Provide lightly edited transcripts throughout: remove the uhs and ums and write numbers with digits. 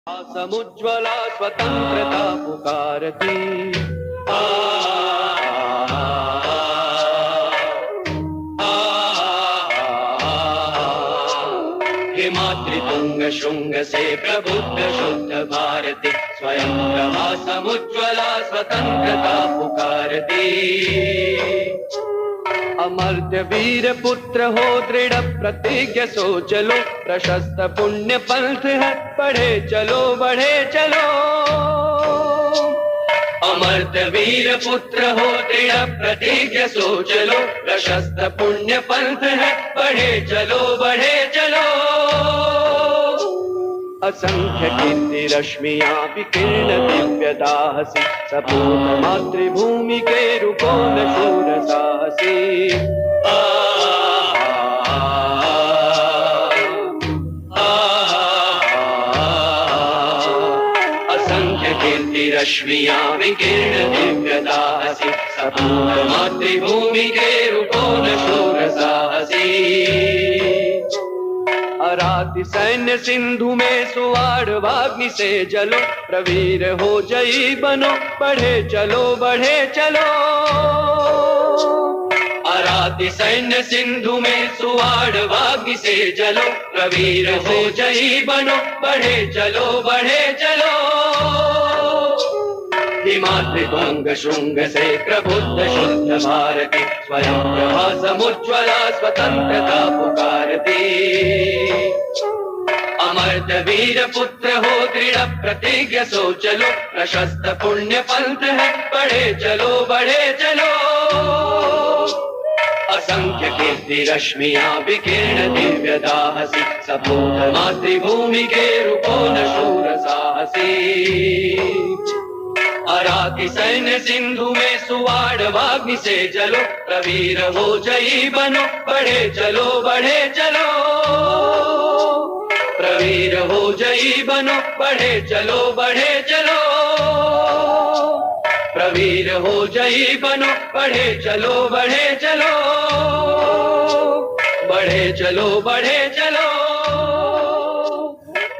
समुज्ज्वला स्वतंत्रता पुकारती हिमाद्रितुंग शुंग से प्रबुद्ध शुद्ध भारती स्वयं प्रभा समुज्ज्वला स्वतंत्रता पुकारती। अमर्त्य वीर पुत्र हो दृढ़ प्रतिज्ञ सो चलो प्रशस्त पुण्य पंथ है बढ़े चलो बढ़े चलो। अमर्त्य वीर पुत्र हो दृढ़ प्रतिज्ञ सो चलो प्रशस्त पुण्य पंथ है बढ़े चलो बढ़े चलो। असंख्य कीर्ति रश्मियां विकीर्ण दिव्य दाहसी सपूत मातृभूमि के रूपों न शूर साहसी। असंख्य कीर्ति रश्मियां विकीर्ण दिव्य दाहसी सपूत मातृभूमि के रूपों न शूर साहसी। अराति सैन्य सिंधु में सुवाड़ वाग्नि से जलो प्रवीर हो जयी बनो बढ़े चलो बढ़े चलो। अराति सैन्य सिंधु में सुवाड़ वाग्नि से जलो प्रवीर हो जयी बनो बढ़े चलो बढ़े चलो। हिमाद्रितुंग शुंग से प्रबुद्ध शुद्ध भारती स्वयं प्रभा समुज्ज्वला स्वतंत्रता पुकारती। अमर्त्य वीर पुत्र हो दृढ़ प्रतिज्ञ सो चलो प्रशस्त पुण्य पंथ है बढ़े चलो बढ़े चलो। असंख्य कीर्ति रश्मियां विकीर्ण दिव्य दाहसी सपूत मातृभूमि के रूपों न शूर साहसी। अराति सैन्य सिंधु में सुवाड़ वाग्नि से जलो प्रवीर हो जयी बनो बढ़े चलो बढ़े चलो। प्रवीर हो जयी बनो बढ़े चलो बढ़े चलो। प्रवीर हो जयी बनो बढ़े चलो बढ़े चलो। बढ़े चलो बढ़े चलो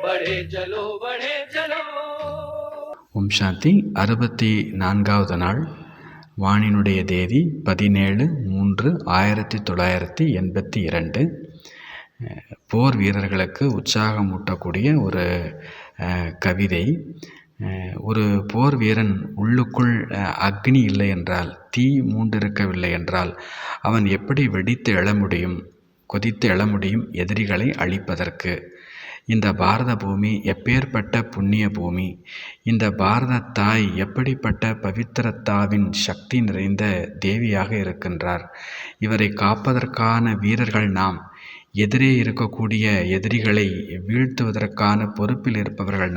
बढ़े चलो बढ़े चलो। ஓம் சாந்தி. 64வது நாள். வாணினுடைய தேதி 17/3/1982. போர் வீரர்களுக்கு உற்சாகமூட்டக்கூடிய ஒரு கவிதை. ஒரு போர் வீரன் உள்ளுக்குள் அக்னி இல்லை என்றால், தீ மூண்டிருக்கவில்லை என்றால் அவன் எப்படி வெடித்து எழ முடியும், கொதித்து எழ முடியும் எதிரிகளை அழிப்பதற்கு? இந்த பாரத பூமி எப்பேற்பட்ட புண்ணிய பூமி! இந்த பாரத தாய் எப்படிப்பட்ட பவித்திரத்தாவின் சக்தி நிறைந்த தேவியாக இருக்கின்றார். இவரை காப்பதற்கான வீரர்கள் நாம். எதிரே இருக்கக்கூடிய எதிரிகளை வீழ்த்துவதற்கான பொறுப்பில் இருப்பவர்கள்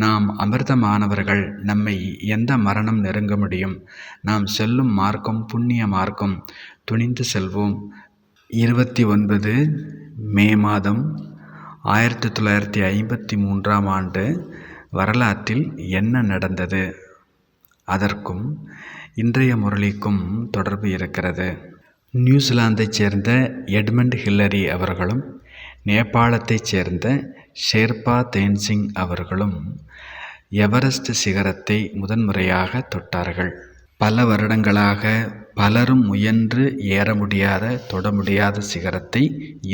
நாம் அமிர்தமானவர்கள். நம்மை எந்த மரணம் நெருங்க முடியும்? நாம் செல்லும் மார்க்கம் புண்ணிய மார்க்கம். துணிந்து செல்வோம். 29 மே மாதம் 1953ஆம் ஆண்டு வரலாற்றில் என்ன நடந்தது? அதற்கும் இன்றைய முரளிக்கும் தொடர்பு இருக்கிறது. நியூசிலாந்தைச் சேர்ந்த எட்மண்ட் ஹில்லரி அவர்களும் நேபாளத்தைச் சேர்ந்த ஷேர்பா தேன்சிங் அவர்களும் எவரெஸ்ட் சிகரத்தை முதன்முறையாக தொட்டார்கள். பல வருடங்களாக பலரும் முயன்று ஏற முடியாத தொட முடியாத சிகரத்தை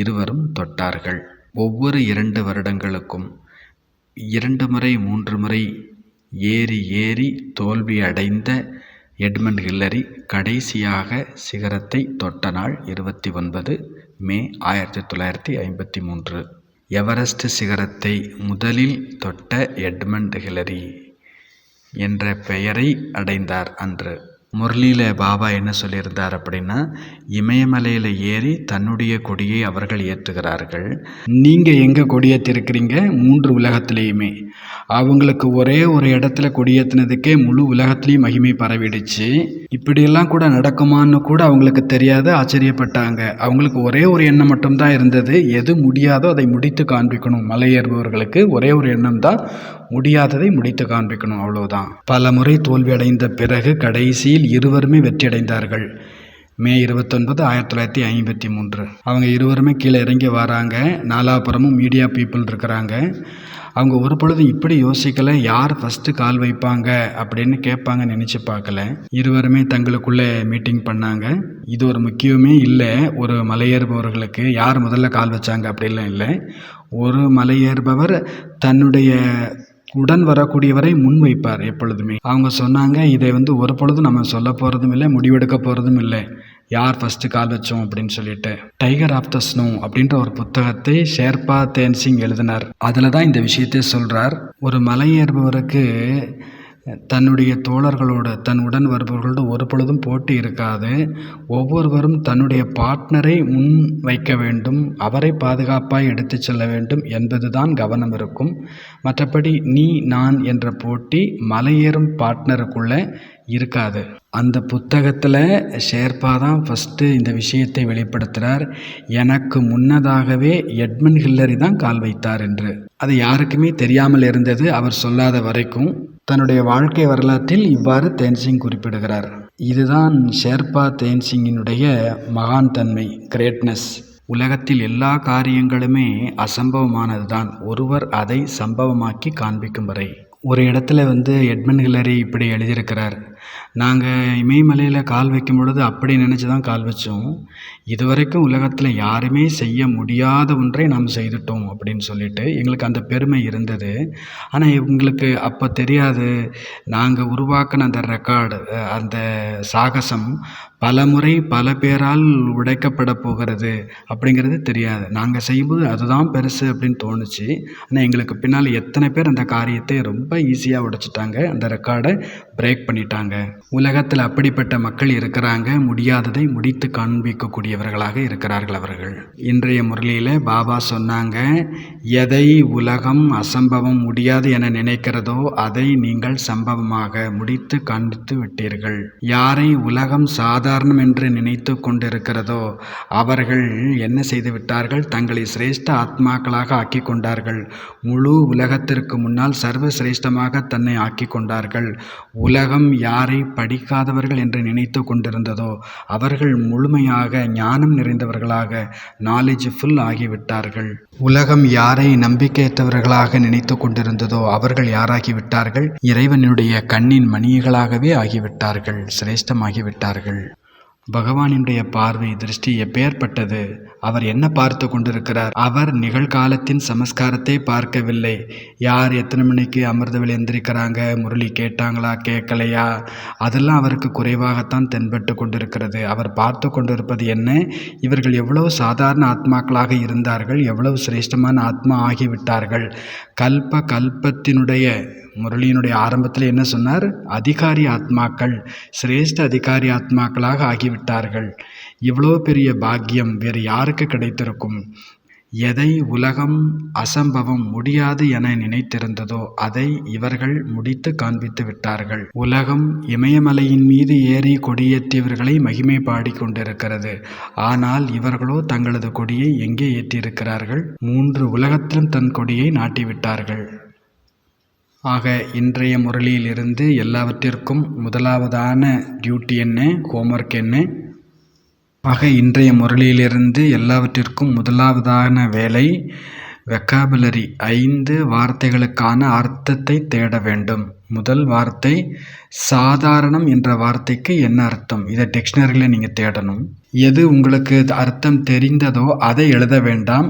இருவரும் தொட்டார்கள். ஒவ்வொரு 2 வருடங்களுக்கும் 2 முறை 3 முறை ஏறி தோல்வி அடைந்த எட்மண்ட் ஹில்லரி கடைசியாக சிகரத்தை தொட்ட நாள் 29 மே 1953. எவரெஸ்ட் சிகரத்தை முதலில் தொட்ட எட்மண்ட் ஹில்லரி என்ற பெயரை அடைந்தார் அன்று. முரளியில் பாபா என்ன சொல்லியிருந்தார் அப்படின்னா, இமயமலையில் ஏறி தன்னுடைய கொடியை அவர்கள் ஏற்றுகிறார்கள். நீங்கள் எங்கே கொடியேற்றிருக்கிறீங்க? 3 உலகத்திலையுமே. அவங்களுக்கு ஒரே ஒரு இடத்துல கொடியேற்றினதுக்கே முழு உலகத்துலேயும் மகிமை பரவிடுச்சு. இப்படியெல்லாம் கூட நடக்குமான்னு கூட அவங்களுக்கு தெரியாது. ஆச்சரியப்பட்டாங்க. அவங்களுக்கு ஒரே ஒரு எண்ணம் மட்டும்தான் இருந்தது, எது முடியாதோ அதை முடித்து காண்பிக்கணும். மலை ஏறுபவர்களுக்கு ஒரே ஒரு எண்ணம் தான், முடியாததை முடித்து காண்பிக்கணும், அவ்வளோதான். பல முறை தோல்வி அடைந்த பிறகு கடைசியில் இருவருமே வெற்றி அடைந்தார்கள். மே 29, 1953. அவங்க இருவருமே கீழே இறங்கி வராங்க. நாலாபுரமும் மீடியா பீப்புள் இருக்கிறாங்க. அவங்க ஒரு பொழுதும் இப்படி யோசிக்கலை, யார் ஃபஸ்ட்டு கால் வைப்பாங்க அப்படின்னு கேட்பாங்க நினச்சி பார்க்கல. இருவருமே தங்களுக்குள்ளே மீட்டிங் பண்ணாங்க. இது ஒரு முக்கியமே இல்லை. ஒரு மலையேறுபவர்களுக்கு யார் முதல்ல கால் வச்சாங்க அப்படிலாம் இல்லை. ஒரு மலையேறுபவர் தன்னுடைய உடன் வரக்கூடியவரை முன் வைப்பார் எப்பொழுதுமே. அவங்க சொன்னாங்க, இதை ஒரு பொழுதும் நம்ம சொல்ல போகிறதும் இல்லை, முடிவெடுக்க போகிறதும் இல்லை, யார் ஃபஸ்ட்டு கால் வச்சோம் அப்படின்னு சொல்லிட்டு. டைகர் ஆஃப் த ஸ்னோ அப்படின்ற ஒரு புத்தகத்தை ஷேர்பா தேன்சிங் எழுதினார். அதில் தான் இந்த விஷயத்தை சொல்கிறார். ஒரு மலையேறுபவருக்கு தன்னுடைய தோழர்களோடு, தன் உடன் வருபவர்களோடு ஒரு பொழுதும் போட்டி இருக்காது. ஒவ்வொருவரும் தன்னுடைய பார்ட்னரை முன் வைக்க வேண்டும், அவரை பாதுகாப்பாய் எடுத்து செல்ல வேண்டும் என்பதுதான் கவனம் இருக்கும். மற்றபடி நீ நான் என்ற போட்டி மலையேறும் பார்ட்னருக்குள்ளே இருக்காது. அந்த புத்தகத்தில் ஷேர்பா தான் ஃபஸ்ட்டு இந்த விஷயத்தை வெளிப்படுத்துகிறார். எனக்கு முன்னதாகவே எட்மண்ட் ஹில்லரி தான் கால் வைத்தார் என்று. அது யாருக்குமே தெரியாமல் இருந்தது, அவர் சொல்லாத வரைக்கும். தன்னுடைய வாழ்க்கை வரலாற்றில் இவ்வாறு தேன்சிங் குறிப்பிடுகிறார். இதுதான் ஷேர்பா தேன்சிங்கினுடைய மகான் தன்மை, கிரேட்னஸ். உலகத்தில் எல்லா காரியங்களுமே அசம்பவமானது தான், ஒருவர் அதை சம்பவமாக்கி காண்பிக்கும் வரை. ஒரு இடத்துல எட்மண்ட் ஹில்லரி இப்படி எழுதியிருக்கிறார், நாங்கள் இமயமலையில் கால் வைக்கும் பொழுது அப்படி நினச்சி தான் கால் வச்சோம், இதுவரைக்கும் உலகத்தில் யாருமே செய்ய முடியாத ஒன்றை நாம் செய்துட்டோம் அப்படின்னு சொல்லிட்டு எங்களுக்கு அந்த பெருமை இருந்தது. ஆனால் எங்களுக்கு அப்போ தெரியாது, நாங்கள் உருவாக்கின அந்த ரெக்கார்டு, அந்த சாகசம் பல முறை பல பேரால் உடைக்கப்பட போகிறது அப்படிங்கிறது தெரியாது. நாங்கள் செய்யும்போது அதுதான் பெருசு அப்படின்னு தோணுச்சு. ஆனால் எங்களுக்கு பின்னால் எத்தனை பேர் அந்த காரியத்தை ரொம்ப ஈஸியாக உடைச்சிட்டாங்க, அந்த ரெக்கார்டை பிரேக் பண்ணிட்டாங்க. உலகத்தில் அப்படிப்பட்ட மக்கள் இருக்கிறாங்க, முடியாததை முடித்து காண்பிக்கக்கூடியவர்களாக இருக்கிறார்கள் அவர்கள். இன்றைய முரளியில் பாபா சொன்னாங்க, எதை உலகம் அசம்பவம் முடியாது என நினைக்கிறதோ அதை நீங்கள் சம்பவமாக முடித்து காண்பித்து விட்டீர்கள். யாரை உலகம் சாதாரணம் என்று நினைத்து கொண்டிருக்கிறதோ அவர்கள் என்ன செய்து விட்டார்கள், தங்களை சிரேஷ்ட ஆத்மாக்களாக ஆக்கி கொண்டார்கள். முழு உலகத்திற்கு முன்னால் சர்வ சிரேஷ்டமாக தன்னை ஆக்கி கொண்டார்கள். உலகம் யாரை படிக்காதவர்கள் என்று நினைத்து கொண்டிருந்ததோ அவர்கள் முழுமையாக ஞானம் நிறைந்தவர்களாக நாலேஜ்ஃபுல் ஆகிவிட்டார்கள். உலகம் யாரை நம்பிக்கையற்றவர்களாக நினைத்து கொண்டிருந்ததோ அவர்கள் யாராகிவிட்டார்கள், இறைவனுடைய கண்ணின் மணிகளாகவே ஆகிவிட்டார்கள், சிரேஷ்டமாகிவிட்டார்கள். பகவானினுடைய பார்வை திருஷ்டி எப்பேற்பட்டது! அவர் என்ன பார்த்து கொண்டிருக்கிறார்? அவர் நிகழ்காலத்தின் சமஸ்காரத்தை பார்க்கவில்லை. யார் எத்தனை மணிக்கு அமிர்தவில் எந்திரிக்கிறாங்க, முரளி கேட்டாங்களா கேட்கலையா, அதெல்லாம் அவருக்கு குறைவாகத்தான் தென்பட்டு கொண்டிருக்கிறது. அவர் பார்த்து கொண்டிருப்பது என்ன, இவர்கள் எவ்வளவு சாதாரண ஆத்மாக்களாக இருந்தார்கள், எவ்வளவு சிரேஷ்டமான ஆத்மா ஆகிவிட்டார்கள். கல்பத்தினுடைய முரளியினுடைய ஆரம்பத்தில் என்ன சொன்னார், அதிகாரி ஆத்மாக்கள், சிரேஷ்ட அதிகாரி ஆத்மாக்களாக ஆகிவிட்டார்கள். இவ்வளோ பெரிய பாக்கியம் வேறு யாருக்கு கிடைத்திருக்கும்? எதை உலகம் அசம்பவம் முடியாது என நினைத்திருந்ததோ அதை இவர்கள் முடித்து காண்பித்து விட்டார்கள். உலகம் இமயமலையின் மீது ஏறி கொடியேற்றியவர்களை மகிமை பாடிக்கொண்டிருக்கிறது. ஆனால் இவர்களோ தங்களது கொடியை எங்கே ஏற்றியிருக்கிறார்கள்? 3 உலகத்திலும் தன் கொடியை நாட்டிவிட்டார்கள். ஆக இன்றைய முரளியிலிருந்து எல்லாவற்றிற்கும் முதலாவதான டியூட்டி என்ன, ஹோம்ஒர்க் என்ன? ஆக இன்றைய முரளியிலிருந்து எல்லாவற்றிற்கும் முதலாவதான வேலை வெக்காபுலரி, 5 வார்த்தைகளுக்கான அர்த்தத்தை தேட வேண்டும். முதல் வார்த்தை சாதாரணம் என்ற வார்த்தைக்கு என்ன அர்த்தம், இதை டிக்ஷனரியில் நீங்கள் தேடணும். எது உங்களுக்கு அர்த்தம் தெரிந்ததோ அதை எழுத வேண்டாம்.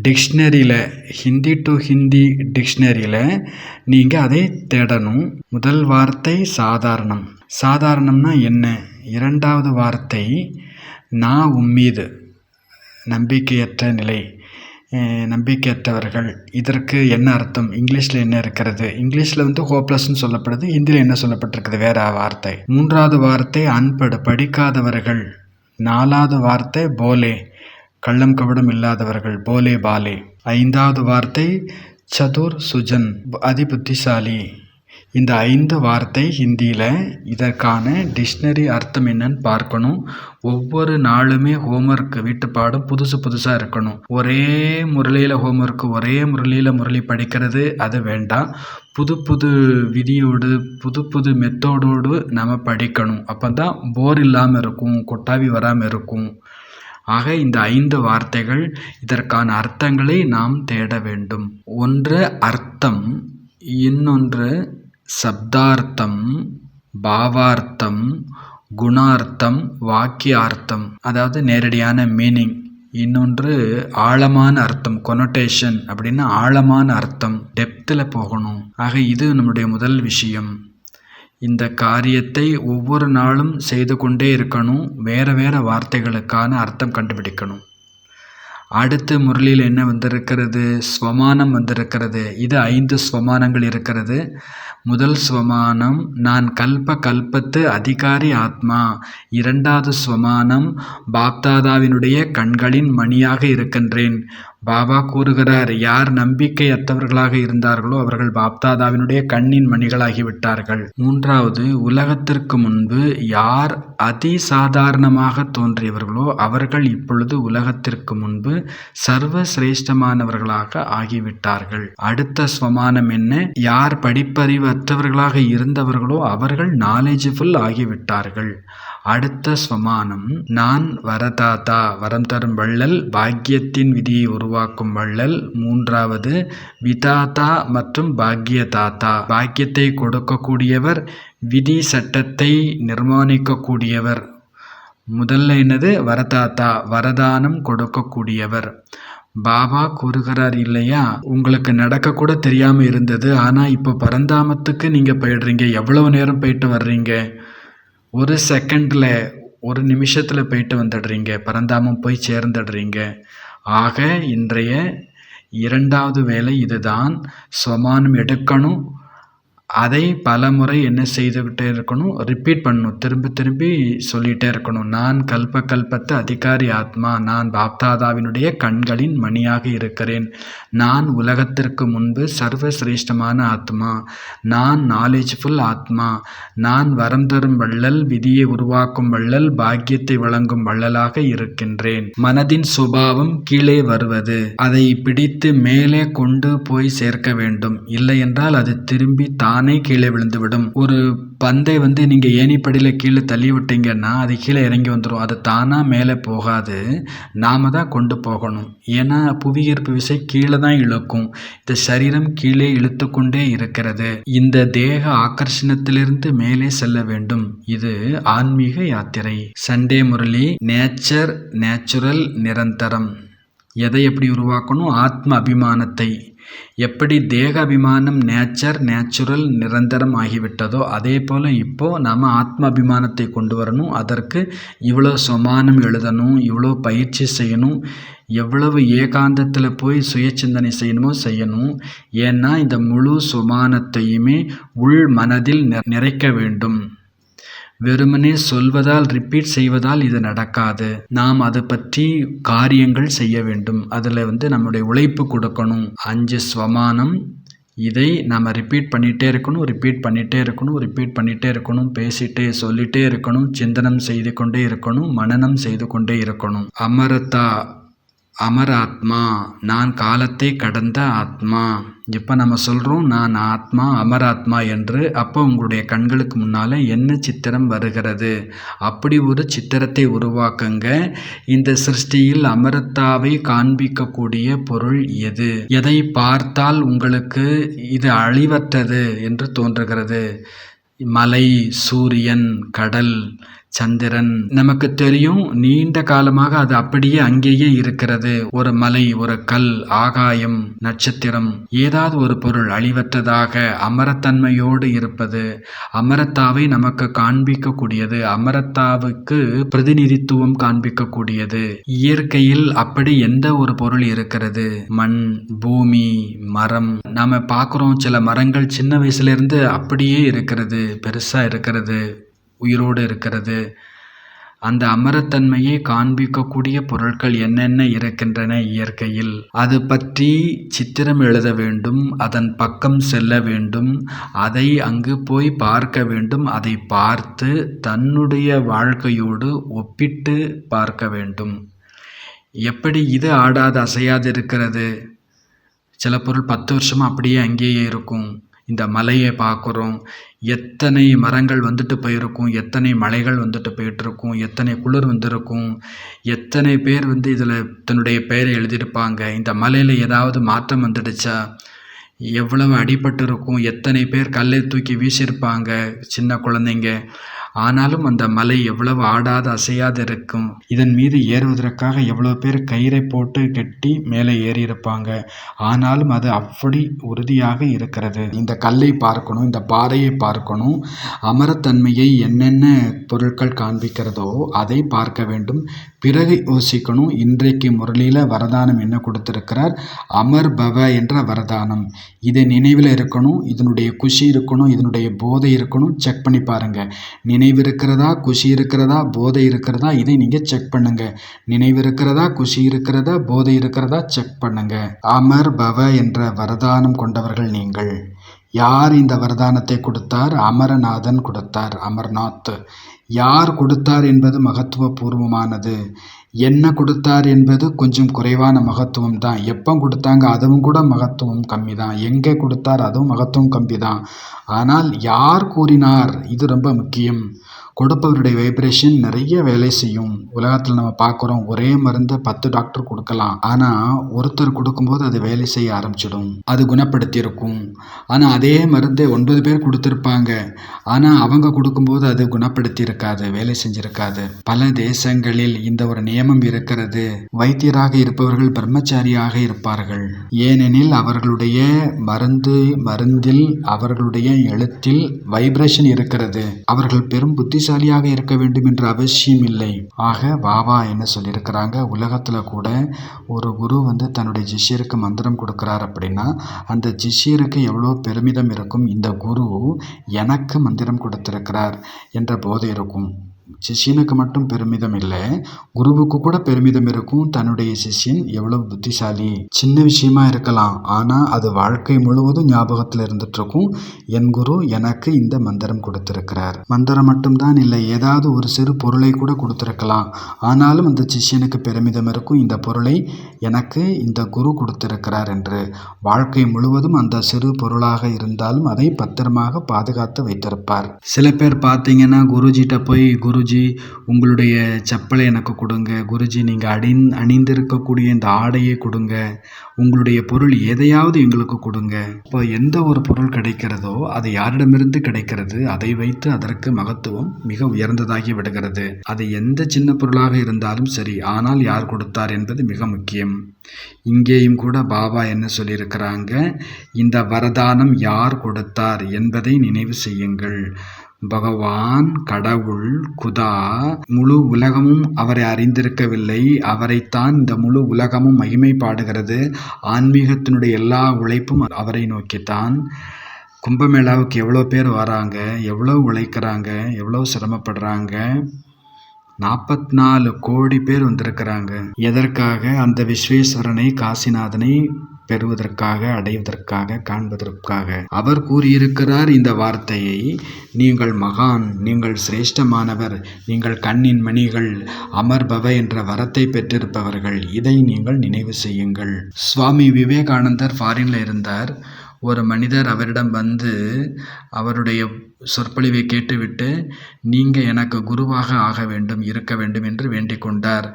டிக்ஷனரியில், ஹிந்தி டு ஹிந்தி டிக்ஷனரியில் நீங்கள் அதை தேடணும். முதல் வார்த்தை சாதாரணம். சாதாரணம்னா என்ன? இரண்டாவது வார்த்தை நான் உம்மீது, நம்பிக்கையற்ற நிலை, நம்பிக்கையற்றவர்கள். இதற்கு என்ன அர்த்தம், இங்கிலீஷில் என்ன இருக்கிறது? இங்கிலீஷில் ஹோப்லெஸ்ன்னு சொல்லப்படுது, ஹிந்தியில் என்ன சொல்லப்பட்டிருக்குது, வேற வார்த்தை. மூன்றாவது வார்த்தை அன்படு, படிக்காதவர்கள். நாலாவது வார்த்தை போலே, கள்ளம் கபடம் இல்லாதவர்கள், போலே பாலே. 5வது வார்த்தை சதுர் சுஜன், அதிபுத்திசாலி. இந்த 5 வார்த்தை ஹிந்தியில். இதற்கான டிக்ஷனரி அர்த்தம் என்னன்னு பார்க்கணும். ஒவ்வொரு நாளுமே ஹோம்ஒர்க், வீட்டு பாடம் புதுசாக இருக்கணும். ஒரே முரளியில் ஹோம்ஒர்க், ஒரே முரளியில் முரளி படிக்கிறது அது வேண்டாம். புது விதியோடு, புது மெத்தோடோடு நம்ம படிக்கணும். அப்போ தான் போர் இல்லாமல் இருக்கும், கொட்டாவி வராமல் இருக்கும். ஆக இந்த 5 வார்த்தைகள், இதற்கான அர்த்தங்களை நாம் தேட வேண்டும். ஒன்று அர்த்தம், இன்னொன்று சப்தார்த்தம், பாவார்த்தம், குணார்த்தம், வாக்கியார்த்தம், அதாவது நேரடியான மீனிங். இன்னொன்று ஆழமான அர்த்தம், கொனோட்டேஷன் அப்படின்னா ஆழமான அர்த்தம், டெப்த்தில் போகணும். ஆக இது நம்முடைய முதல் விஷயம். இந்த காரியத்தை ஒவ்வொரு நாளும் செய்து கொண்டே இருக்கணும். வேறு வேறு வார்த்தைகளுக்கான அர்த்தம் கண்டுபிடிக்கணும். அடுத்து முரளியில் என்ன வந்திருக்கிறது? ஸ்வமானம் வந்திருக்கிறது. இது 5 ஸ்வமானங்கள் இருக்கிறது. முதல் ஸ்வமானம், நான் கல்பத்து அதிகாரி ஆத்மா. இரண்டாவது ஸ்வமானம், பாப்தாதாவினுடைய கண்களின் மணியாக இருக்கின்றேன். பாபா கூறுகிறார், யார் நம்பிக்கையற்றவர்களாக இருந்தார்களோ அவர்கள் பாப்தாதாவினுடைய கண்ணின் மணிகளாகிவிட்டார்கள். மூன்றாவது, உலகத்திற்கு முன்பு யார் அதிசாதாரணமாக தோன்றியவர்களோ அவர்கள் இப்பொழுது உலகத்திற்கு முன்பு சர்வ சிரேஷ்டமானவர்களாக ஆகிவிட்டார்கள். அடுத்த ஸ்வமானம் என்ன? யார் படிப்பறிவு அற்றவர்களாக இருந்தவர்களோ அவர்கள் நாலேஜ்ஃபுல் ஆகிவிட்டார்கள். அடுத்த ஸ்வமானம், நான் வரதாதா, வரம் தரும் வள்ளல், பாக்கியத்தின் விதியை உருவாக்கும் வள்ளல். மூன்றாவது விதாதா மற்றும் பாக்கியதாத்தா, பாக்கியத்தை கொடுக்கக்கூடியவர், விதி சட்டத்தை நிர்மாணிக்கக்கூடியவர். முதல்ல என்னது? வரதாத்தா, வரதானம் கொடுக்கக்கூடியவர். பாபா கூறுகிறார் இல்லையா, உங்களுக்கு நடக்க கூட தெரியாம இருந்தது, ஆனா இப்போ பரந்தாமத்துக்கு நீங்க போயிடுறீங்க. எவ்வளவு நேரம் போயிட்டு வர்றீங்க? ஒரு செகண்டில், ஒரு நிமிஷத்தில் போயிட்டு வந்துடுறீங்க, பரந்தாமம் போய் சேர்ந்துடுறீங்க. ஆக இன்றைய 2வது வேலை இதுதான். ஸ்வமானம் எடுக்கணும், அதை பல முறை என்ன செய்துக்கிட்டே இருக்கணும்? ரிப்பீட் பண்ணணும், திரும்பி சொல்லிகிட்டே இருக்கணும். நான் கல்பத்து அதிகாரி ஆத்மா, நான் பாப்தாதாவினுடைய கண்களின் மணியாக இருக்கிறேன், நான் உலகத்திற்கு முன்பு சர்வ சிரேஷ்டமான ஆத்மா, நான் நாலேஜ்ஃபுல் ஆத்மா, நான் வரம் தரும் வள்ளல், விதியை உருவாக்கும் வள்ளல், பாக்கியத்தை வழங்கும் வள்ளலாக இருக்கின்றேன். மனதின் சுபாவம் கீழே வருவது, அதை பிடித்து மேலே கொண்டு போய் சேர்க்க வேண்டும். இல்லை என்றால் அது திரும்பி தானே கீழே விழுந்துவிடும். ஒரு பந்தை நீங்க ஏணிப்படியில் கீழே தள்ளி விட்டீங்கன்னா அது கீழே இறங்கி வந்துடும். அது தானா மேலே போகாது, நாம தான் கொண்டு போகணும். ஏன்னா புவியீர்ப்பு விசை கீழே தான் இழுக்கும். இந்த சரீரம் கீழே இழுத்து கொண்டே இருக்கிறது. இந்த தேக ஆக்கர்ஷணத்திலிருந்து மேலே செல்ல வேண்டும். இது ஆன்மீக யாத்திரை. சண்டே முரளி, நேச்சுரல் நிரந்தரம். எதை எப்படி உருவாக்கணும்? ஆத்ம அபிமானத்தை. எப்படி தேக அபிமானம் நேச்சுரல் நிரந்தரம் ஆகிவிட்டதோ அதே போல் இப்போது நாம் ஆத்ம அபிமானத்தை கொண்டு வரணும். அதற்கு இவ்வளோ சுமானம் எழுதணும், இவ்வளோ பயிற்சி செய்யணும், எவ்வளவு ஏகாந்தத்தில் போய் சுய சிந்தனை செய்யணுமோ செய்யணும். ஏன்னா இந்த முழு சுமானத்தையுமே உள் மனதில் நிறைக்க வேண்டும். வெறுமனே சொல்வதால், ரிப்பீட் செய்வதால் இது நடக்காது. நாம் அதை பற்றி காரியங்கள் செய்ய வேண்டும். அதில் நம்முடைய உழைப்பு கொடுக்கணும். 5 ஸ்வமானம், இதை நாம் ரிப்பீட் பண்ணிகிட்டே இருக்கணும், பேசிட்டே சொல்லிகிட்டே இருக்கணும், சிந்தனம் செய்து கொண்டே இருக்கணும், மனனம் செய்து கொண்டே இருக்கணும். அமராத்மா, நான் காலத்தை கடந்த ஆத்மா. இப்போ நம்ம சொல்கிறோம் நான் ஆத்மா, அமராத்மா என்று. அப்போ உங்களுடைய கண்களுக்கு முன்னால் என்ன சித்திரம் வருகிறது? அப்படி ஒரு சித்திரத்தை உருவாக்குங்க. இந்த சிருஷ்டியில் அமரத்தாவை காண்பிக்கக்கூடிய பொருள் எது? எதை பார்த்தால் உங்களுக்கு இது அழிவற்றது என்று தோன்றுகிறது? மலை, சூரியன், கடல், சந்திரன். நமக்கு தெரியும் நீண்ட காலமாக அது அப்படியே அங்கேயே இருக்கிறது. ஒரு மலை, ஒரு கல், ஆகாயம், நட்சத்திரம், ஏதாவது ஒரு பொருள் அழிவற்றதாக அமரத்தன்மையோடு இருப்பது. அமரத்தாவை நமக்கு காண்பிக்கக்கூடியது, அமரத்தாவுக்கு பிரதிநிதித்துவம் காண்பிக்கக்கூடியது. இயற்கையில் அப்படி எந்த ஒரு பொருள் இருக்கிறது? மண், பூமி, மரம். நாம பார்க்குறோம் சில மரங்கள் சின்ன வயசுலேருந்து அப்படியே இருக்கிறது, பெருசாக இருக்கிறது, உயிரோடு இருக்கிறது. அந்த அமரத்தன்மையை காண்பிக்கக்கூடிய பொருட்கள் என்னென்ன இருக்கின்றன இயற்கையில்? அது பற்றி சித்திரம் எழுத வேண்டும், அதன் பக்கம் செல்ல வேண்டும், அதை அங்கு போய் பார்க்க வேண்டும். அதை பார்த்து தன்னுடைய வாழ்க்கையோடு ஒப்பிட்டு பார்க்க வேண்டும். எப்படி இது ஆடாது அசையாது இருக்கிறது? சில பொருள் 10 வருஷமாக அப்படியே அங்கேயே இருக்கும். இந்த மலையை பார்க்குறோம். எத்தனை மரங்கள் வந்துட்டு போயிருக்கும், எத்தனை மலைகள் வந்துட்டு போயிட்டுருக்கும், எத்தனை குளிர் வந்திருக்கும், எத்தனை பேர் வந்து இதில் தன்னுடைய பெயரை எழுதியிருப்பாங்க. இந்த மலையில் ஏதாவது மாற்றம் வந்துடுச்சா, எவ்வளவு அடிபட்டு இருக்கும், எத்தனை பேர் கல்லை தூக்கி வீசியிருப்பாங்க சின்ன குழந்தைங்க. ஆனாலும் அந்த மலை எவ்வளவு ஆடாது அசையாது இருக்கும். இதன் மீது ஏறுவதற்காக எவ்வளோ பேர் கயிறை போட்டு கட்டி மேலே ஏறி இருப்பாங்க. ஆனாலும் அது அப்படி உறுதியாக இருக்கிறது. இந்த கல்லை பார்க்கணும், இந்த பாறையை பார்க்கணும். அமரத்தன்மையை என்னென்ன பொருட்கள் காண்பிக்கிறதோ அதை பார்க்க வேண்டும். பிறகு யோசிக்கணும், இன்றைக்கு முரளியில் வரதானம் என்ன கொடுத்திருக்கிறார், அமர் பவ என்ற வரதானம். இதை நினைவில் இருக்கணும், இதனுடைய குஷி இருக்கணும், இதனுடைய போதை இருக்கணும். செக் பண்ணி பாருங்க. நினைவு இருக்கிறதா, குஷி இருக்கிறதா, போதை இருக்கிறதா, இதை நீங்க செக் பண்ணுங்க. நினைவு இருக்கிறதா, குஷி இருக்கிறதா, போதை இருக்கிறதா, செக் பண்ணுங்க. அமர் பவ என்ற வரதானம் கொண்டவர்கள் நீங்கள். யார் இந்த வரதானத்தை கொடுத்தார்? அமரநாதன் கொடுத்தார். அமர்நாத் யார் கொடுத்தார் என்பது மகத்துவபூர்வமானது. என்ன கொடுத்தார் என்பது கொஞ்சம் குறைவான மகத்துவம் தான். எப்போ கொடுத்தாங்க அதுவும் கூட மகத்துவம் கம்மி தான். எங்கே கொடுத்தார் அதுவும் மகத்துவம் கம்மி தான். ஆனால் யார் கூறினார் இது ரொம்ப முக்கியம். கொடுப்பவருடைய வைப்ரேஷன் நிறைய வேலை செய்யும். உலகத்தில் நம்ம பார்க்குறோம், ஒரே மருந்தை 10 டாக்டர் கொடுக்கலாம். ஆனால் ஒருத்தர் கொடுக்கும்போது அது வேலை செய்ய ஆரம்பிச்சிடும், அது குணப்படுத்தியிருக்கும். ஆனால் அதே மருந்தை 9 பேர் கொடுத்துருப்பாங்க. ஆனால் அவங்க கொடுக்கும்போது அது குணப்படுத்தி இருக்காது, வேலை செஞ்சிருக்காது. பல தேசங்களில் இந்த ஒரு நியமம் இருக்கிறது. வைத்தியராக இருப்பவர்கள் பிரம்மச்சாரியாக இருப்பார்கள். ஏனெனில் அவர்களுடைய மருந்தில் அவர்களுடைய எழுத்தில் வைப்ரேஷன் இருக்கிறது. அவர்கள் பெரும் புத்திசாலியாக இருக்க வேண்டும் என்ற அவசியம் இல்லை. ஆக பாபா என்ன சொல்லியிருக்கிறாங்க, உலகத்துல கூட ஒரு குரு வந்து தன்னுடைய சிஷ்யருக்கு மந்திரம் கொடுக்கிறார் அப்படின்னா அந்த சிஷ்யருக்கு எவ்வளோ பெருமிதம் இருக்கும். இந்த குரு எனக்கு மந்திரம் கொடுத்திருக்கிறார் என்ற போதை இருக்கும். சிஷ்யனுக்கு மட்டும் பெருமிதம் இல்லை, குருவுக்கு கூட பெருமிதம் இருக்கும். தன்னுடைய சிஷ்யன் எவ்வளவு புத்திசாலி. சின்ன விஷயமா இருக்கலாம், ஆனால் அது வாழ்க்கை முழுவதும் ஞாபகத்தில் இருந்துட்டு இருக்கும். என் குரு எனக்கு இந்த மந்திரம் கொடுத்திருக்கிறார். மந்திரம் மட்டும்தான் இல்லை, ஏதாவது ஒரு சிறு பொருளை கூட கொடுத்திருக்கலாம். ஆனாலும் அந்த சிஷ்யனுக்கு பெருமிதம் இருக்கும், இந்த பொருளை எனக்கு இந்த குரு கொடுத்திருக்கிறார் என்று. வாழ்க்கை முழுவதும் அந்த சிறு பொருளாக இருந்தாலும் அதை பத்திரமாக பாதுகாத்து வைத்திருப்பார். சில பேர் பார்த்தீங்கன்னா குருஜிட்ட போய், குருஜி உங்களுடைய செப்பலை எனக்கு கொடுங்க, குருஜி நீங்கள் அணிந்திருக்கக்கூடிய இந்த ஆடையை கொடுங்க, உங்களுடைய பொருள் எதையாவது எங்களுக்கு கொடுங்க. இப்போ எந்த ஒரு பொருள் கிடைக்கிறதோ அது யாரிடமிருந்து கிடைக்கிறது, அதை வைத்து அதற்கு மகத்துவம் மிக உயர்ந்ததாகி விடுகிறது. அது எந்த சின்ன பொருளாக இருந்தாலும் சரி, ஆனால் யார் கொடுத்தார் என்பது மிக முக்கியம். இங்கேயும் கூட பாபா என்ன சொல்லியிருக்கிறாங்க, இந்த வரதானம் யார் கொடுத்தார் என்பதை நினைவு செய்யுங்கள். பகவான், கடவுள், குதா, முழு உலகமும் அவரை அறிந்திருக்கவில்லை. அவரைத்தான் இந்த முழு உலகமும் மகிமை பாடுகிறது. ஆன்மீகத்தினுடைய எல்லா உழைப்பும் அவரை நோக்கித்தான். கும்பமேளாவுக்கு எவ்வளோ பேர் வராங்க, எவ்வளோ உழைக்கிறாங்க, எவ்வளோ சிரமப்படுறாங்க. 44 கோடி பேர் வந்திருக்கிறாங்க. எதற்காக? அந்த விஸ்வேஸ்வரனை, காசிநாதனை பெறுவதற்காக, அடைவதற்காக, காண்பதற்காக. அவர் கூறியிருக்கிறார் இந்த வார்த்தையை, நீங்கள் மகான், நீங்கள் சிரேஷ்டமானவர், நீங்கள் கண்ணின் மணிகள், அமர்பவ என்ற வரத்தை பெற்றிருப்பவர்கள். இதை நீங்கள் நினைவு செய்யுங்கள். சுவாமி விவேகானந்தர் ஃபாரின்ல இருந்தார். ஒரு மனிதர் அவரிடம் வந்து அவருடைய சொற்பொழிவை கேட்டுவிட்டு, நீங்கள் எனக்கு குருவாக ஆக வேண்டும், இருக்க வேண்டும் என்று வேண்டிக் கொண்டார்.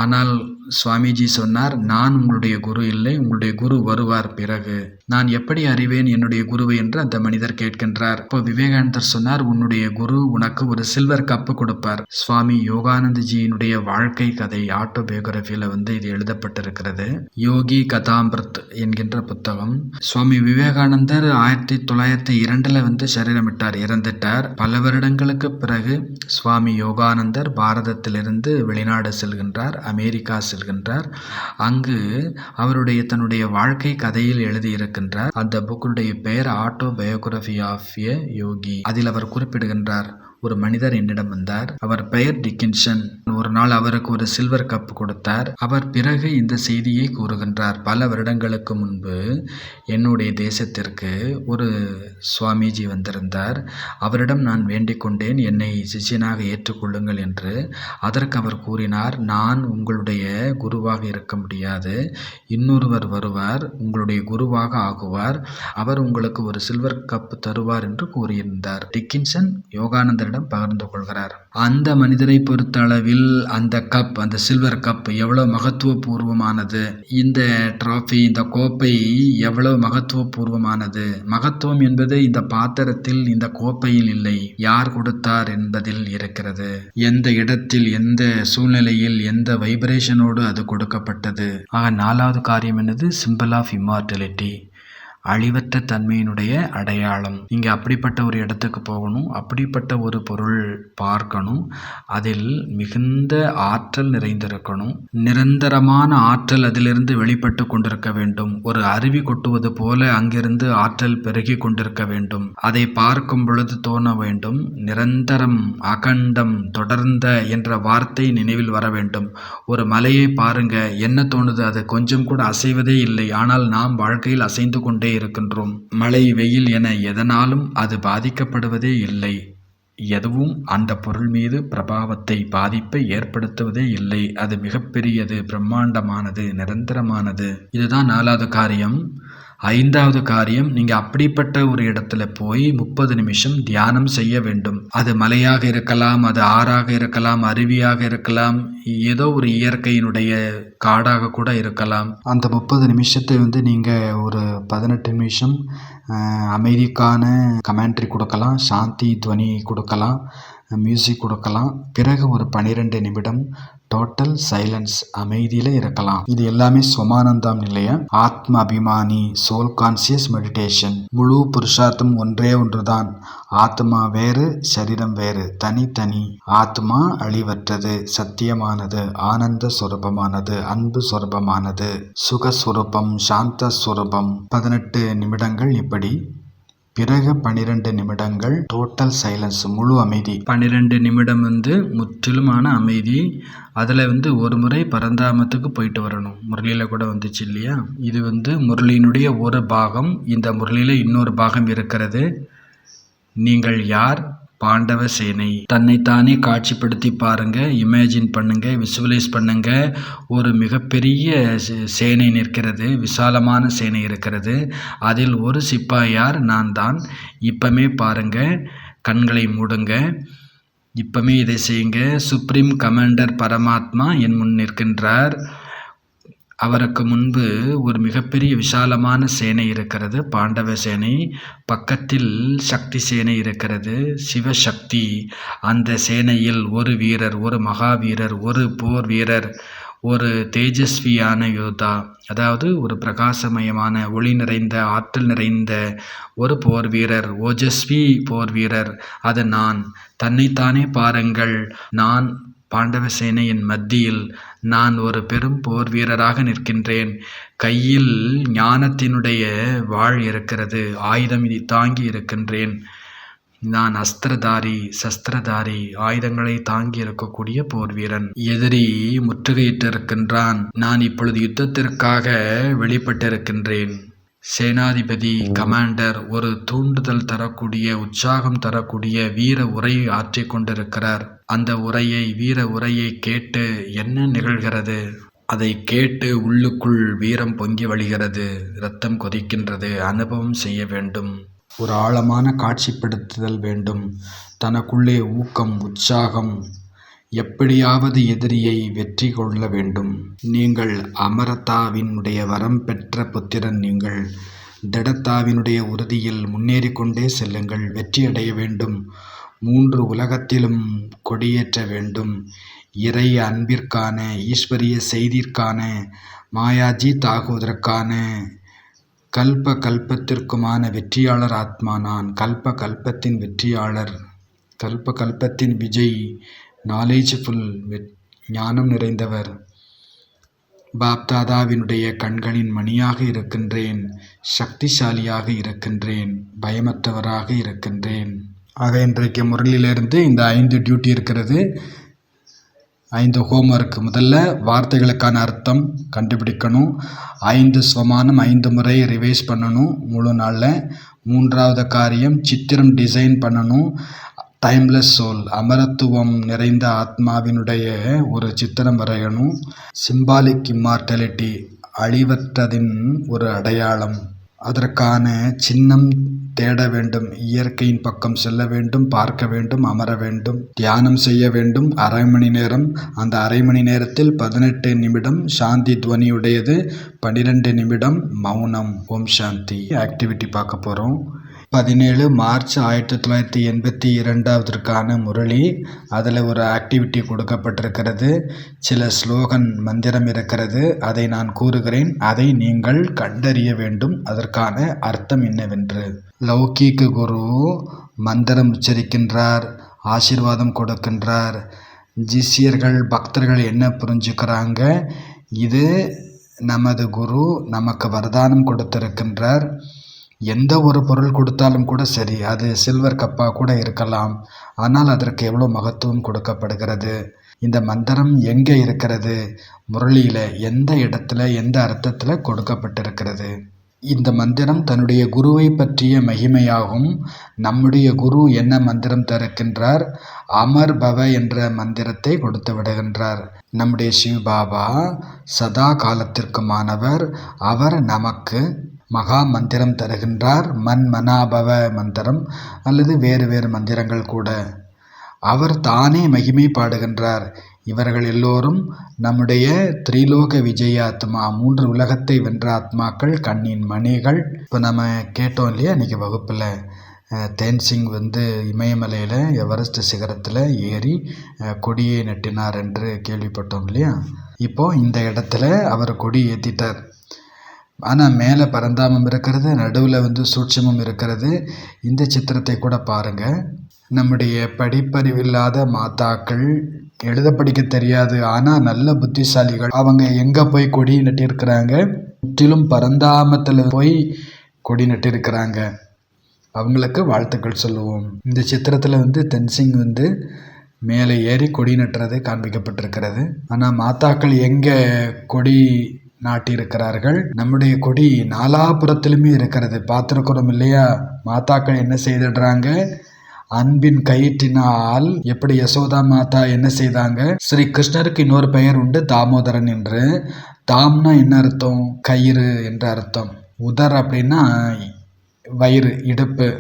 ஆனால் சுவாமிஜி சொன்னார், நான் உங்களுடைய குரு இல்லை, உங்களுடைய குரு வருவார் பிறகு. நான் எப்படி அறிவேன் என்னுடைய குருவை என்று அந்த மனிதர் கேட்கின்றார். இப்போ விவேகானந்தர் சொன்னார், உன்னுடைய குரு உனக்கு ஒரு சில்வர் கப்பு கொடுப்பார். சுவாமி யோகானந்தஜியினுடைய வாழ்க்கை கதை ஆட்டோபயோகிராஃபியில் இது எழுதப்பட்டிருக்கிறது. யோகி கதாமிருத் என்கின்ற புத்தகம். சுவாமி விவேகானந்தர் 1902 சரீரமிட்டார், இறந்துட்டார். பல வருடங்களுக்கு பிறகு சுவாமி யோகானந்தர் பாரதத்திலிருந்து வெளிநாடு செல்கின்றார், அமெரிக்கா செல்கின்றார். அங்கு அவருடைய தன்னுடைய வாழ்க்கை கதையில் எழுதியிருக்கின்றார். அந்த புக்குடைய பெயர் ஆட்டோபயோகிராஃபி ஆஃப் எ யோகி. அதில் அவர் குறிப்பிடுகின்றார், ஒரு மனிதர் என்னிடம் வந்தார். அவர் பெயர் டிக்கின்சன். ஒரு நாள் அவருக்கு ஒரு சில்வர் கப் கொடுத்தார். அவர் பிறகு இந்த செய்தியை கூறுகின்றார். பல வருடங்களுக்கு முன்பு என்னுடைய தேசத்திற்கு ஒரு சுவாமிஜி வந்திருந்தார். அவரிடம் நான் வேண்டிக் கொண்டேன், என்னை சிஷ்யனாக ஏற்றுக்கொள்ளுங்கள் என்று. அதற்கு அவர் கூறினார், நான் உங்களுடைய குருவாக இருக்க முடியாது, இன்னொருவர் வருவார், உங்களுடைய குருவாக ஆகுவார், அவர் உங்களுக்கு ஒரு சில்வர் கப் தருவார் என்று கூறியிருந்தார். டிக்கின்சன் யோகானந்தரிடம் பகிர்ந்து கொள்கிறார். அந்த மனிதரை பொறுத்த அளவில் அந்த கப், அந்த சில்வர் கப் எவ்வளவு மகத்துவபூர்வமானது, இந்த டிராஃபி, இந்த கோப்பை எவ்வளவு மகத்துவபூர்வமானது. மகத்துவம் என்பது இந்த பாத்திரத்தில், இந்த கோப்பையில் இல்லை, யார் கொடுத்தார் என்பதில் இருக்கிறது. எந்த இடத்தில், எந்த சூழ்நிலையில், எந்த வைப்ரேஷனோடு அது கொடுக்கப்பட்டது. ஆக 4வது காரியம் என்னது? சிம்பிள் ஆஃப் இம்மார்டலிட்டி, அழிவற்ற தன்மையினுடைய அடையாளம். இங்கே அப்படிப்பட்ட ஒரு இடத்துக்கு போகணும், அப்படிப்பட்ட ஒரு பொருள் பார்க்கணும், அதில் மிகுந்த ஆற்றல் நிறைந்திருக்கணும், நிரந்தரமான ஆற்றல் அதிலிருந்து வெளிப்பட்டு கொண்டிருக்க வேண்டும். ஒரு அருவி கொட்டுவது போல அங்கிருந்து ஆற்றல் பெருகி கொண்டிருக்க வேண்டும். அதை பார்க்கும் பொழுது தோண வேண்டும், நிரந்தரம், அகண்டம், தொடர்ந்த என்ற வார்த்தை நினைவில் வர வேண்டும். ஒரு மலையை பாருங்க, என்ன தோணுது? அது கொஞ்சம் கூட அசைவதே இல்லை. ஆனால் நாம் வாழ்க்கையில் அசைந்து கொண்டே இருக்கின்றோம். மழை, வெயில் என எதனாலும் அது பாதிக்கப்படுவதே இல்லை. எதுவும் அந்த பொருள் மீது பிரபாவத்தை, பாதிப்பை ஏற்படுத்துவதே இல்லை. அது மிகப்பெரியது, பிரம்மாண்டமானது, நிரந்தரமானது. இதுதான் 4வது காரியம். 5வது காரியம், நீங்கள் அப்படிப்பட்ட ஒரு இடத்துல போய் 30 நிமிஷம் தியானம் செய்ய வேண்டும். அது மலையாக இருக்கலாம், அது ஆறாக இருக்கலாம், அருவியாக இருக்கலாம், ஏதோ ஒரு இயற்கையினுடைய காடாக கூட இருக்கலாம். அந்த 30 நிமிஷத்தை நீங்கள் ஒரு 18 நிமிஷம் அமைதிக்கான கமெண்ட்ரி கொடுக்கலாம், சாந்தி துவனி கொடுக்கலாம், மியூசிக் கொடுக்கலாம். பிறகு ஒரு 12 நிமிடம் டோட்டல் சைலன்ஸ், அமைதியில் இருக்கலாம். இது எல்லாமே சுவானந்தம் நிலைய ஆத்ம அபிமானி, சோல் கான்சியஸ் மெடிடேஷன். முழு புருஷார்த்தம் ஒன்றே ஒன்றுதான். ஆத்மா வேறு, சரீரம் வேறு, தனித்தனி. ஆத்மா அழிவற்றது, சத்தியமானது, ஆனந்த சுரூபமானது, அன்பு சுரூபமானது, சுகஸ்வரூபம், சாந்த சுரூபம். 18 நிமிடங்கள் இப்படி. பிறகு 12 நிமிடங்கள் டோட்டல் சைலன்ஸ், முழு அமைதி. 12 நிமிடம் முற்றிலுமான அமைதி. அதில் ஒரு முறை பரந்தாமத்துக்கு போயிட்டு வரணும். முரளியில் கூட வந்துச்சு இல்லையா? இது முரளியினுடைய ஒரு பாகம். இந்த முரளியில் இன்னொரு பாகம் இருக்கிறது. நீங்கள் யார்? பாண்டவ சேனை. தன்னைத்தானே காட்சிப்படுத்தி பாருங்க, இமேஜின் பண்ணுங்க, விசுவலைஸ் பண்ணுங்க. ஒரு மிகப்பெரிய சேனை நிற்கிறது, விசாலமான சேனை இருக்கிறது. அதில் ஒரு சிப்பாயார் நான் தான். இப்பமே பாருங்க, கண்களை மூடுங்க, இப்பமே இதை செய்யுங்க. சுப்ரீம் கமாண்டர் பரமாத்மா என் முன் நிற்கின்றார். அவருக்கு முன்பு ஒரு மிகப்பெரிய விசாலமான சேனை இருக்கிறது, பாண்டவ சேனை. பக்கத்தில் சக்தி சேனை இருக்கிறது, சிவசக்தி. அந்த சேனையில் ஒரு வீரர், ஒரு மகாவீரர், ஒரு போர் வீரர், ஒரு தேஜஸ்வியான யோதா, அதாவது ஒரு பிரகாசமயமான, ஒளி நிறைந்த, ஆற்றல் நிறைந்த ஒரு போர் வீரர், ஓஜஸ்வி போர் வீரர். அது நான். தன்னைத்தானே பாருங்கள், நான் பாண்டவ சேனையின் மத்தியில் நான் ஒரு பெரும் போர் வீரராக நிற்கின்றேன். கையில் ஞானத்தினுடைய வாள் இருக்கிறது, ஆயுதம் தாங்கி இருக்கின்றேன். நான் அஸ்திரதாரி, சஸ்திரதாரி, ஆயுதங்களை தாங்கி இருக்கக்கூடிய போர் வீரன். எதிரி முற்றுகையிட்டு இருக்கின்றான். நான் இப்பொழுது யுத்தத்திற்காக வெளிப்பட்டிருக்கின்றேன். சேனாதிபதி, கமாண்டர் ஒரு தூண்டுதல் தரக்கூடிய, உற்சாகம் தரக்கூடிய வீர உரை ஆற்றிக் கொண்டிருக்கிறார். அந்த உரையை, வீர உரையை கேட்டு என்ன நிகழ்கிறது? அதை கேட்டு உள்ளுக்குள் வீரம் பொங்கி வழிகிறது, இரத்தம் கொதிக்கின்றது. அனுபவம் செய்ய வேண்டும், ஒரு ஆழமான காட்சிப்படுத்துதல் வேண்டும். தனக்குள்ளே ஊக்கம், உற்சாகம், எப்படியாவது எதிரியை வெற்றி கொள்ள வேண்டும். நீங்கள் அமரதாவினுடைய வரம் பெற்ற புத்திரன். நீங்கள் திடத்தாவினுடைய உறுதியில் முன்னேறிக்கொண்டே செல்லுங்கள். வெற்றியடைய வேண்டும். 3 உலகத்திலும் கொடியேற்ற வேண்டும். இறை அன்பிற்கான, ஈஸ்வரிய செய்திற்கான, மாயாஜீத் ஆகுவதற்கான, கல்ப கல்பத்திற்குமான வெற்றியாளர் ஆத்மா நான். கல்ப கல்பத்தின் வெற்றியாளர், கல்ப கல்பத்தின் விஜய், நாலேஜ்ஃபுல், ஞானம் நிறைந்தவர். பாப்தாதாவினுடைய கண்களின் மணியாக இருக்கின்றேன். சக்திசாலியாக இருக்கின்றேன். பயமற்றவராக இருக்கின்றேன். ஆக இன்றைக்கு முரளியிலிருந்து இந்த 5 டியூட்டி இருக்கிறது. 5 ஹோம்ஒர்க். முதல்ல வார்த்தைகளுக்கான அர்த்தம் கண்டுபிடிக்கணும். 5 ஸ்வமானம் 5 முறை ரிவைஸ் பண்ணணும் முழு நாளில். 3வது காரியம் சித்திரம் டிசைன் பண்ணணும். டைம்லெஸ் சோல், அமரத்துவம் நிறைந்த ஆத்மாவினுடைய ஒரு சித்திரம் வரையணும். சிம்பாலிக் இம்மார்டலிட்டி, அழிவற்றதின் ஒரு அடையாளம், அதற்கான சின்னம் தேட வேண்டும். இயற்கையின் பக்கம் செல்ல வேண்டும், பார்க்க வேண்டும், அமர வேண்டும், தியானம் செய்ய வேண்டும். அரை மணி நேரம். அந்த அரை மணி நேரத்தில் 18 நிமிடம் சாந்தி துவனியுடையது, 12 நிமிடம் மௌனம். ஓம் சாந்தி. ஆக்டிவிட்டி பார்க்க போகிறோம். 17 மார்ச் 1982 முரளி. அதில் ஒரு ஆக்டிவிட்டி கொடுக்கப்பட்டிருக்கிறது. சில ஸ்லோகன் மந்திரம் இருக்கிறது. அதை நான் கூறுகிறேன். அதை நீங்கள் கண்டறிய வேண்டும் அதற்கான அர்த்தம் என்னவென்று. லௌகீக குரு மந்திரம் உச்சரிக்கின்றார், ஆசீர்வாதம் கொடுக்கின்றார். ஜிசியர்கள் பக்தர்கள் என்ன புரிஞ்சுக்கிறாங்க? இது நமது குரு நமக்கு வரதானம் கொடுத்திருக்கின்றார். எந்த ஒரு பொருள் கொடுத்தாலும் கூட சரி, அது சில்வர் கப்பாக கூட இருக்கலாம், ஆனால் அதற்கு எவ்வளோ மகத்துவம் கொடுக்கப்படுகிறது. இந்த மந்திரம் எங்கே இருக்கிறது? முரளியில் எந்த இடத்துல எந்த அர்த்தத்தில் கொடுக்கப்பட்டிருக்கிறது? இந்த மந்திரம் தன்னுடைய குருவை பற்றிய மகிமையாகும். நம்முடைய குரு என்ன மந்திரம் தருகின்றார்? அமர் பவ என்ற மந்திரத்தை கொடுத்து விடுகின்றார். நம்முடைய சிவபாபா சதா காலத்திற்குமானவர். அவர் நமக்கு மகா மந்திரம் தருகின்றார். மனாபவ மந்திரம் அல்லது வேறு வேறு மந்திரங்கள் கூட. அவர் தானே மகிமை பாடுகின்றார். இவர்கள் எல்லோரும் நம்முடைய திரிலோக விஜய ஆத்மா, 3 உலகத்தை வென்ற ஆத்மாக்கள், கண்ணின் மணிகள். இப்போ நம்ம கேட்டோம் இல்லையா இன்றைக்கி வகுப்பில், தேன்சிங் இமயமலையில் எவரெஸ்ட் சிகரத்தில் ஏறி கொடியை நட்டினார் என்று கேள்விப்பட்டோம் இல்லையா. இப்போது இந்த இடத்துல அவர் கொடி ஏற்றிட்டார். ஆனால் மேலே பரந்தாமம் இருக்கிறது, நடுவில் சூட்சமும் இருக்கிறது. இந்த சித்திரத்தை கூட பாருங்கள். நம்முடைய படிப்பறிவில்லாத மாதாக்கள், எழுத படிக்க தெரியாது ஆனால் நல்ல புத்திசாலிகள், அவங்க எங்கே போய் கொடி நட்டிருக்கிறாங்க? முற்றிலும் பரந்தாமத்தில் போய் கொடி நட்டிருக்கிறாங்க. அவங்களுக்கு வாழ்த்துக்கள் சொல்லுவோம். இந்த சித்திரத்தில் தென்சிங் மேலே ஏறி கொடி நட்டுறது காண்பிக்கப்பட்டிருக்கிறது. ஆனால் மாதாக்கள் எங்கே கொடி நாட்டியிருக்கிறார்கள்? நம்முடைய கொடி நாலாபுரத்திலுமே இருக்கிறது. பார்த்துருக்கிறோம் இல்லையா? மாதாக்கள் என்ன செய்திடுறாங்க? அன்பின் கயிற்றினால் எப்படி யசோதா மாதா என்ன செய்தாங்க? ஸ்ரீ கிருஷ்ணருக்கு இன்னொரு பெயர் உண்டு, தாமோதரன் என்று. தாம்னா என்ன அர்த்தம்? கயிறு என்ற அர்த்தம். உதர் அப்படின்னா வயிறு, இடுப்பு.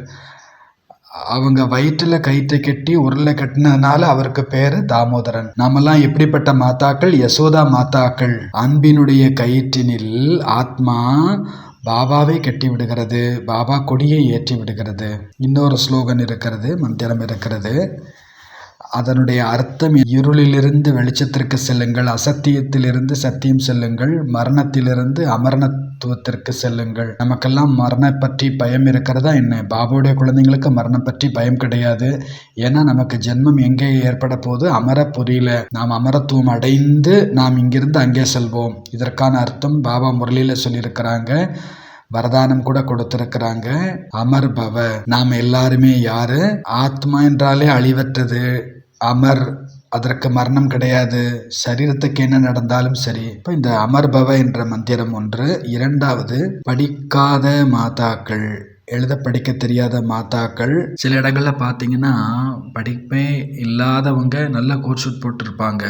அவங்க வயிற்றில் கயிற்றை கட்டி உருளை கட்டினதுனால அவருக்கு பேர் தாமோதரன். நாமெல்லாம் எப்படிப்பட்ட மாதாக்கள்? யசோதா மாதாக்கள். அன்பினுடைய கயிற்றினில் ஆத்மா பாபாவை கட்டி விடுகிறது, பாபா கொடியை ஏற்றி விடுகிறது. இன்னொரு ஸ்லோகன் இருக்கிறது, மந்திரம் இருக்கிறது. அதனுடைய அர்த்தம், இருளிலிருந்து வெளிச்சத்திற்கு செல்லுங்கள், அசத்தியத்திலிருந்து சத்தியம் செல்லுங்கள், மரணத்திலிருந்து அமரணத்துவத்திற்கு செல்லுங்கள். நமக்கெல்லாம் மரணம் பற்றி பயம் இருக்கிறதா என்ன? பாபாவுடைய குழந்தைங்களுக்கு மரணம் பற்றி பயம் கிடையாது. ஏன்னா நமக்கு ஜென்மம் எங்கே ஏற்பட போது? அமரபுரியில. நாம் அமரத்துவம் அடைந்து நாம் இங்கிருந்து அங்கே செல்வோம். இதற்கான அர்த்தம் பாபா முரளியில் சொல்லியிருக்கிறாங்க. வரதானம் கூட கொடுத்திருக்கிறாங்க. அமர் பவ. நாம் எல்லாருமே யாரு? ஆத்மா என்றாலே அழிவற்றது, அமர், அதற்கு மரணம் கிடையாது. சரீரத்துக்கு என்ன நடந்தாலும் சரி. இப்போ இந்த அமர் பவ என்ற மந்திரம் ஒன்று. 2வது, படிக்காத மாதாக்கள், எழுத படிக்க தெரியாத மாதாக்கள். சில இடங்களில் பார்த்தீங்கன்னா படிப்பே இல்லாதவங்க நல்ல கோட் ஷூட் போட்டிருப்பாங்க,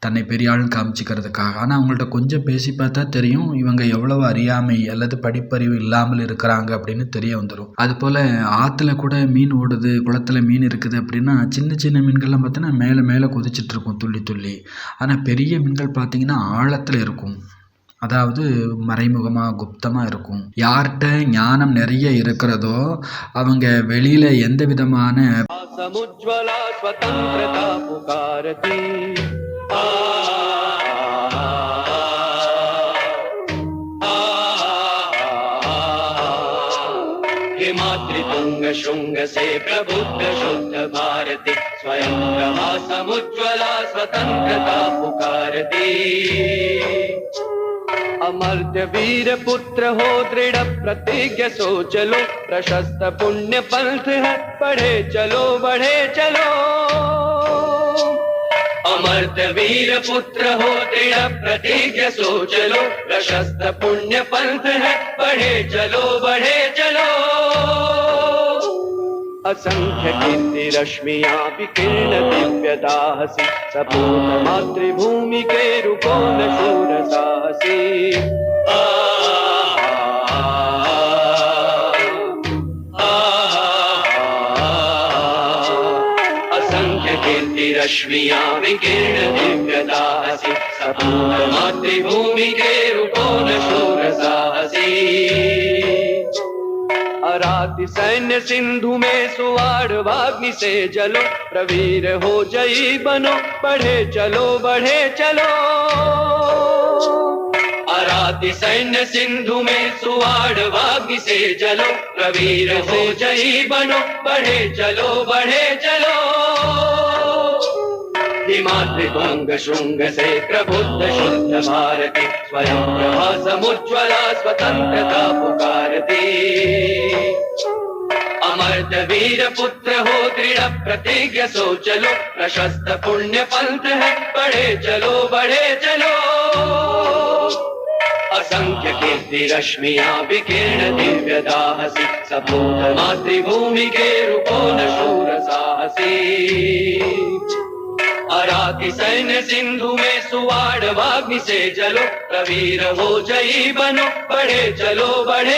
தன்னை பெரிய ஆள் காமிச்சிக்கிறதுக்காக. ஆனால் அவங்கள்ட்ட கொஞ்சம் பேசி பார்த்தா தெரியும் இவங்க எவ்வளவு அறியாமை அல்லது படிப்பறிவு இல்லாமல் இருக்கிறாங்க அப்படின்னு தெரிய வந்துடும். அதுபோல் ஆற்றுல கூட மீன் ஓடுது, குளத்தில் மீன் இருக்குது அப்படின்னா சின்ன சின்ன மீன்கள்லாம் பார்த்தீங்கன்னா மேலே மேலே குதிச்சிட்ருக்கும் துள்ளி துள்ளி. ஆனால் பெரிய மீன்கள் பார்த்தீங்கன்னா ஆழத்தில் இருக்கும், அதாவது மறைமுகமாக குப்தமாக இருக்கும். யார்கிட்ட ஞானம் நிறைய இருக்கிறதோ அவங்க வெளியில் எந்த விதமான मातृतुंग शुंग से प्रबुद्ध शुद्ध भारती स्वयं प्रभा समुज्ज्वला स्वतंत्रता पुकारती अमर्त्य वीर पुत्र हो दृढ़ प्रतिज्ञ सो चलो, प्रशस्त पुण्य पंथ है बढ़े चलो बढ़े चलो। अमर्त्य वीर पुत्र हो दृढ़ प्रतिज्ञ सो चलो, प्रशस्त पुण्य पंथ है बढ़े चलो बढ़े चलो। असंख्य कीर्ति रश्मियां विकीर्ण दिव्य दाहसी, सपूत मातृभूमि के रुको न शूर साहसी। असंख्य कीर्ति रश्मियां विकीर्ण दिव्य दाहसी, सपूत मातृभूमि के रुको न शूर साहसी। अराति सैन्य सिंधु में सुवाड़ वाग्नि से जलो, प्रवीर हो जयी बनो बढ़े चलो बढ़े चलो। अराति सैन्य सिंधु में सुवाड़ वाग्नि से जलो, प्रवीर हो जयी बनो बढ़े चलो बढ़े चलो। हिमाद्रि भंग शुंग से प्रबुद्ध शुद्ध भारती, स्वयं प्रभा समुज्ज्वला स्वतंत्रता पुकारती। अमर्त्य वीर पुत्र हो दृढ़ प्रतिज्ञ सो चलो, प्रशस्त पुण्य पंथ है बढ़े चलो बढ़े चलो। असंख्य कीर्ति रश्मियां विकीर्ण दिव्य दाहसी, सपूत मातृभूमि के रुको न शूर साहसी। अराति सैन्य सिंधु में सुवाड़ वाग्नि से जलो, प्रवीर हो जयी बनो बढ़े चलो बढ़े